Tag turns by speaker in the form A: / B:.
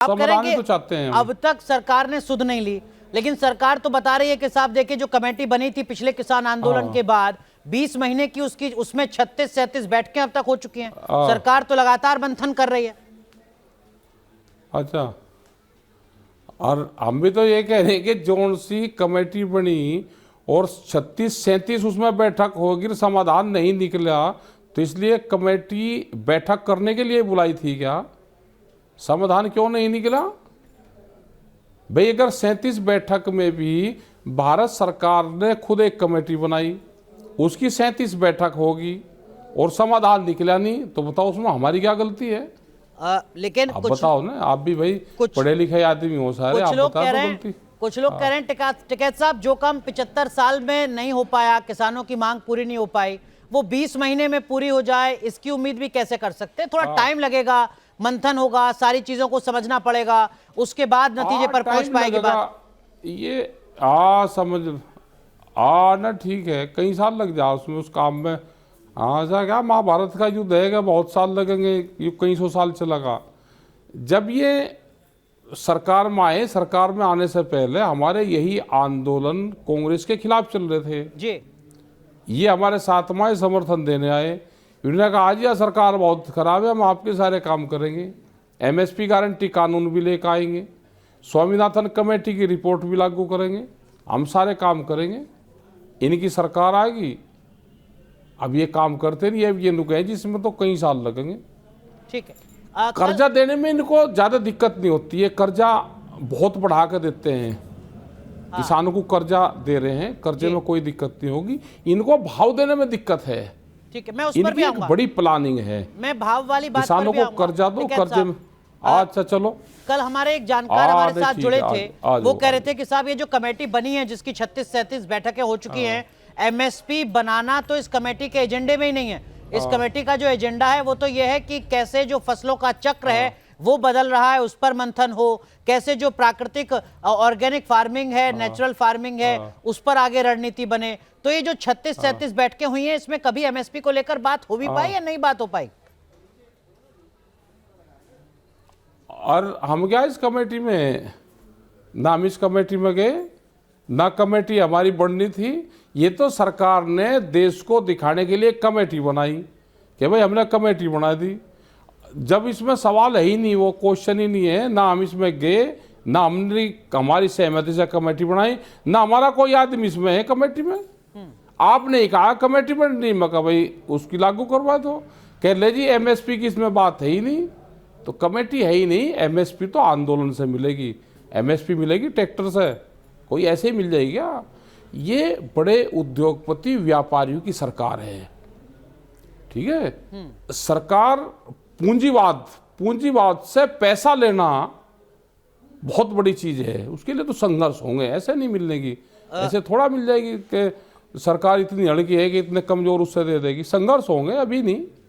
A: आप कह रहे हैं कि
B: तो चाहते हैं
A: अब तक सरकार ने सुध नहीं ली, लेकिन सरकार तो बता रही है कि साहब देखिए जो कमेटी बनी थी पिछले किसान आंदोलन के बाद 20 महीने की उसमें 36-37 बैठकें अब तक हो चुकी हैं। सरकार तो लगातार मंथन कर रही है।
B: अच्छा, और हम भी तो ये कह रहे हैं कि जोन सी कमेटी बनी और 36-37 उसमें बैठक होगी, समाधान नहीं निकला, तो इसलिए कमेटी बैठक करने के लिए बुलाई थी क्या? समाधान क्यों नहीं निकला भाई? अगर 37 बैठक में भी भारत सरकार ने खुद एक कमेटी बनाई, उसकी 37 बैठक होगी और समाधान निकला नहीं, तो बताओ उसमें हमारी क्या गलती है?
A: लेकिन
B: आप बताओ ना, आप भी भाई पढ़े लिखे आदमी हो सारे, आप बताओ तो गलती।
A: कुछ लोग कह रहे हैं टिकैत साहब जो काम 75 साल में नहीं हो पाया, किसानों की मांग पूरी नहीं हो पाई, वो 20 महीने में पूरी हो जाए, इसकी उम्मीद भी कैसे कर सकते हैं? थोड़ा टाइम लगेगा, मंथन होगा, सारी चीजों को समझना पड़ेगा, उसके बाद नतीजे पर पहुंच पाएगी बात।
B: ये समझ ना, ठीक है, कई साल लग जाए उसमें, उस काम में। ऐसा क्या महाभारत का युद्ध है, बहुत साल लगेंगे, ये कई सौ साल चलेगा। जब ये सरकार में आए, सरकार में आने से पहले हमारे यही आंदोलन कांग्रेस के खिलाफ चल रहे थे
A: जी।
B: ये हमारे साथ में समर्थन देने आए। इन्होंने कहा आज यह सरकार बहुत खराब है, हम आपके सारे काम करेंगे, एमएसपी गारंटी कानून भी लेकर आएंगे, स्वामीनाथन कमेटी की रिपोर्ट भी लागू करेंगे, हम सारे काम करेंगे, इनकी सरकार आएगी। अब ये काम करते नहीं, अब ये नुक है जिसमें तो कई साल लगेंगे।
A: ठीक है।
B: कर्जा देने में इनको ज़्यादा दिक्कत नहीं होती है, कर्जा बहुत बढ़ा कर देते हैं। किसानों को कर्जा दे रहे हैं, कर्जे में कोई दिक्कत नहीं होगी, इनको भाव देने में दिक्कत है।
A: ठीक है, मैं उस पर भी आऊंगा।
B: बड़ी प्लानिंग है,
A: मैं भाव वाली बात
B: किसानों को कर्जा दो, कर्जे में। अच्छा चलो,
A: कल हमारे एक जानकार हमारे साथ जुड़े थे, वो कह रहे थे कि साहब ये जो कमेटी बनी है जिसकी 36-37 बैठकें हो चुकी हैं, एमएसपी बनाना तो इस कमेटी के एजेंडे में ही नहीं है। इस कमेटी का जो एजेंडा है वो तो ये है कि कैसे जो फसलों का चक्र है वो बदल रहा है, उस पर मंथन हो, कैसे जो प्राकृतिक ऑर्गेनिक फार्मिंग है, नेचुरल फार्मिंग है, उस पर आगे रणनीति बने। तो ये जो 36-37 बैठकें हुई हैं, इसमें कभी एमएसपी को लेकर बात हो भी पाई या नहीं बात हो पाई?
B: और हम क्या इस कमेटी में, ना हम इस कमेटी में गए, ना कमेटी हमारी बढ़नी थी। ये तो सरकार ने देश को दिखाने के लिए कमेटी बनाई कि भाई हमने कमेटी बना दी। जब इसमें सवाल है ही नहीं, वो क्वेश्चन ही नहीं है, ना हम इसमें गए, ना हमने हमारी सहमति से कमेटी बनाई, ना हमारा कोई आदमी इसमें है कमेटी में। आपने कहा कमेटी बननी, मैं कहा भाई उसकी लागू करवा दो। कह ले जी एमएसपी की इसमें बात है ही नहीं, तो कमेटी है ही नहीं। एमएसपी तो आंदोलन से मिलेगी, एमएसपी मिलेगी ट्रैक्टर से, कोई ऐसे ही मिल जाएगी क्या? ये बड़े उद्योगपति व्यापारियों की सरकार है, ठीक है। सरकार पूंजीवाद से पैसा लेना बहुत बड़ी चीज है, उसके लिए तो संघर्ष होंगे, ऐसे नहीं मिलने की। ऐसे थोड़ा मिल जाएगी कि सरकार इतनी हल्की है कि इतने कमजोर उससे दे देगी, संघर्ष होंगे, अभी नहीं।